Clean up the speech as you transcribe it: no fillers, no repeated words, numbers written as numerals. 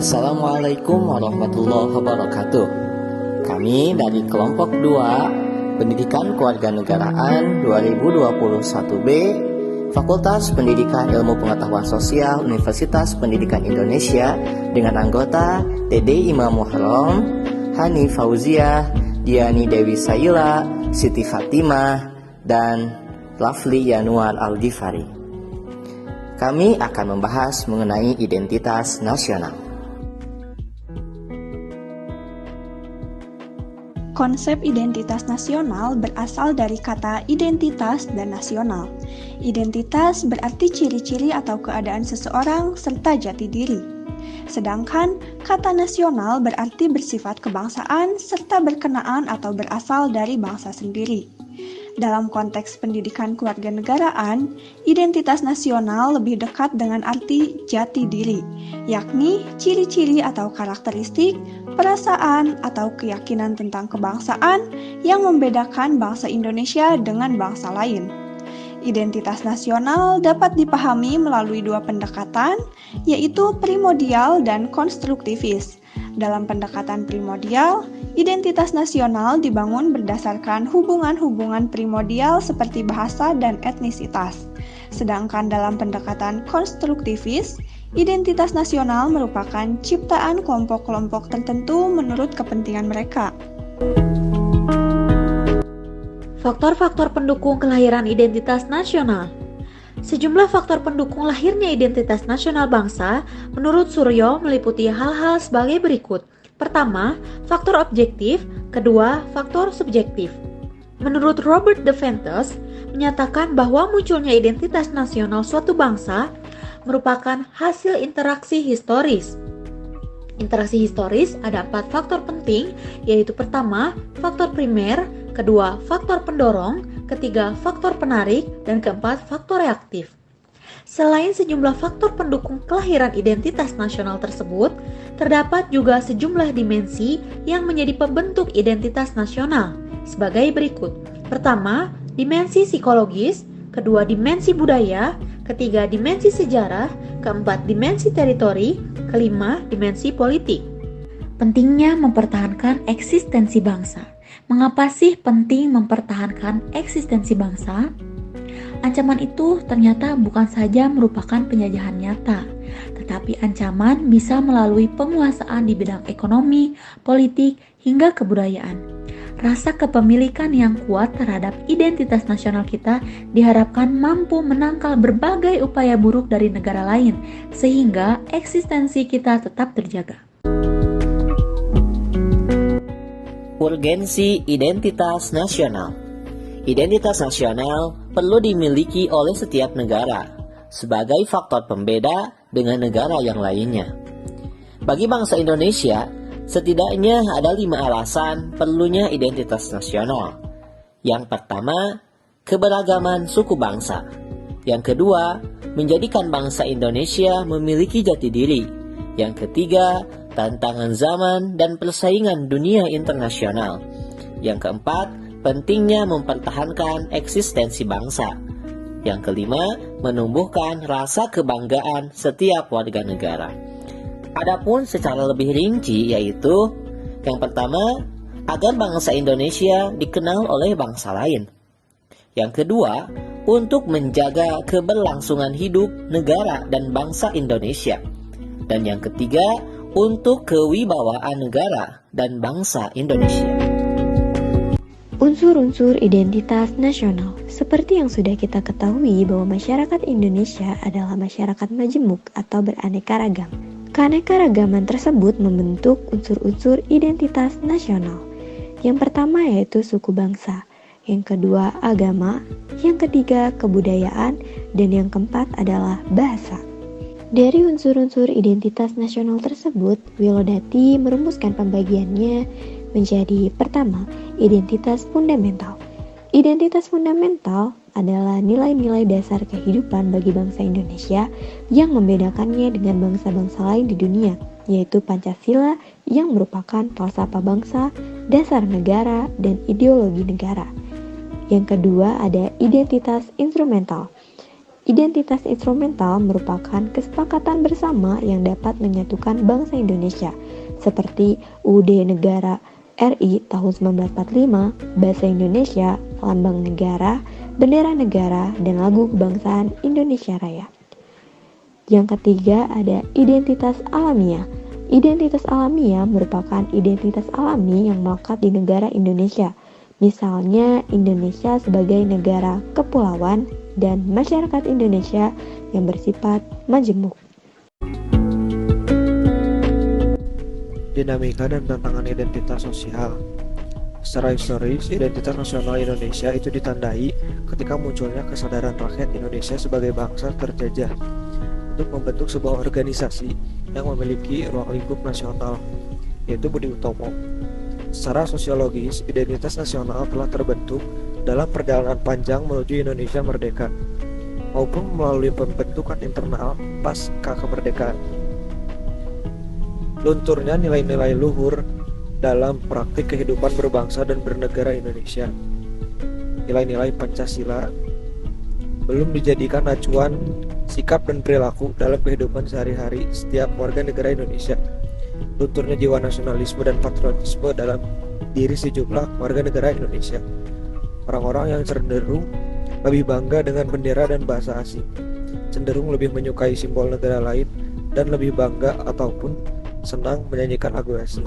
Assalamualaikum warahmatullahi wabarakatuh. Kami dari kelompok 2 Pendidikan Kewarganegaraan 2021B Fakultas Pendidikan Ilmu Pengetahuan Sosial Universitas Pendidikan Indonesia dengan anggota Dede Imam Muharram, Hani Fauziah, Diani Dewi Sayila, Siti Fatimah, dan Lafli Yanuar Al-Ghifari. Kami akan membahas mengenai identitas nasional. Konsep identitas nasional berasal dari kata identitas dan nasional. Identitas berarti ciri-ciri atau keadaan seseorang serta jati diri. Sedangkan kata nasional berarti bersifat kebangsaan serta berkenaan atau berasal dari bangsa sendiri. Dalam konteks pendidikan kewarganegaraan, identitas nasional lebih dekat dengan arti jati diri, yakni ciri-ciri atau karakteristik, perasaan atau keyakinan tentang kebangsaan yang membedakan bangsa Indonesia dengan bangsa lain. Identitas nasional dapat dipahami melalui 2 pendekatan, yaitu primordial dan konstruktivis. Dalam pendekatan primordial, identitas nasional dibangun berdasarkan hubungan-hubungan primordial seperti bahasa dan etnisitas. Sedangkan dalam pendekatan konstruktivis, identitas nasional merupakan ciptaan kelompok-kelompok tertentu menurut kepentingan mereka. Faktor-faktor pendukung kelahiran identitas nasional. Sejumlah faktor pendukung lahirnya identitas nasional bangsa menurut Suryo meliputi hal-hal sebagai berikut. Pertama, faktor objektif, kedua, faktor subjektif. Menurut Robert De Ventos, menyatakan bahwa munculnya identitas nasional suatu bangsa merupakan hasil interaksi historis. Interaksi historis ada 4 faktor penting, yaitu pertama, faktor primer, kedua, faktor pendorong, ketiga, faktor penarik, dan keempat, faktor reaktif. Selain sejumlah faktor pendukung kelahiran identitas nasional tersebut, terdapat juga sejumlah dimensi yang menjadi pembentuk identitas nasional sebagai berikut. Pertama, dimensi psikologis, kedua, dimensi budaya, ketiga, dimensi sejarah, keempat, dimensi teritori, kelima, dimensi politik. Pentingnya mempertahankan eksistensi bangsa. Mengapa sih penting mempertahankan eksistensi bangsa? Ancaman itu ternyata bukan saja merupakan penjajahan nyata, tetapi ancaman bisa melalui penguasaan di bidang ekonomi, politik, hingga kebudayaan. Rasa kepemilikan yang kuat terhadap identitas nasional kita diharapkan mampu menangkal berbagai upaya buruk dari negara lain, sehingga eksistensi kita tetap terjaga. Urgensi identitas nasional. Identitas nasional perlu dimiliki oleh setiap negara sebagai faktor pembeda dengan negara yang lainnya. Bagi bangsa Indonesia, setidaknya ada 5 alasan perlunya identitas nasional. Yang pertama, keberagaman suku bangsa. Yang kedua, menjadikan bangsa Indonesia memiliki jati diri. Yang ketiga, tantangan zaman dan persaingan dunia internasional. Yang keempat, pentingnya mempertahankan eksistensi bangsa. Yang kelima, menumbuhkan rasa kebanggaan setiap warga negara. Adapun secara lebih rinci yaitu yang pertama, agar bangsa Indonesia dikenal oleh bangsa lain. Yang kedua, untuk menjaga keberlangsungan hidup negara dan bangsa Indonesia. Dan yang ketiga, untuk kewibawaan negara dan bangsa Indonesia. Unsur-unsur identitas nasional. Seperti yang sudah kita ketahui bahwa masyarakat Indonesia adalah masyarakat majemuk atau beraneka ragam. Keanekaragaman tersebut membentuk unsur-unsur identitas nasional. Yang pertama yaitu suku bangsa, yang kedua agama, yang ketiga kebudayaan, dan yang keempat adalah bahasa. Dari unsur-unsur identitas nasional tersebut, Wilodati merumuskan pembagiannya menjadi pertama, identitas fundamental. Identitas fundamental adalah nilai-nilai dasar kehidupan bagi bangsa Indonesia yang membedakannya dengan bangsa-bangsa lain di dunia, yaitu Pancasila yang merupakan falsafah bangsa, dasar negara, dan ideologi negara. Yang kedua ada identitas instrumental. Identitas instrumental merupakan kesepakatan bersama yang dapat menyatukan bangsa Indonesia, seperti UUD Negara RI tahun 1945, Bahasa Indonesia, Lambang Negara, Bendera Negara, dan Lagu Kebangsaan Indonesia Raya. Yang ketiga ada identitas alamiah. Identitas alamiah merupakan identitas alami yang melekat di negara Indonesia. Misalnya Indonesia sebagai negara kepulauan dan masyarakat Indonesia yang bersifat majemuk. Dinamika dan tantangan identitas sosial. Secara historis, identitas nasional Indonesia itu ditandai ketika munculnya kesadaran rakyat Indonesia sebagai bangsa terjajah untuk membentuk sebuah organisasi yang memiliki ruang lingkup nasional, yaitu Budi Utomo. Secara sosiologis, identitas nasional telah terbentuk dalam perjalanan panjang menuju Indonesia merdeka, maupun melalui pembentukan internal pasca kemerdekaan. Lunturnya nilai-nilai luhur dalam praktik kehidupan berbangsa dan bernegara Indonesia. Nilai-nilai Pancasila belum dijadikan acuan sikap dan perilaku dalam kehidupan sehari-hari setiap warga negara Indonesia. Lunturnya jiwa nasionalisme dan patriotisme dalam diri sejumlah warga negara Indonesia. Orang-orang yang cenderung lebih bangga dengan bendera dan bahasa asing, cenderung lebih menyukai simbol negara lain, dan lebih bangga ataupun senang menyanyikan lagu asing.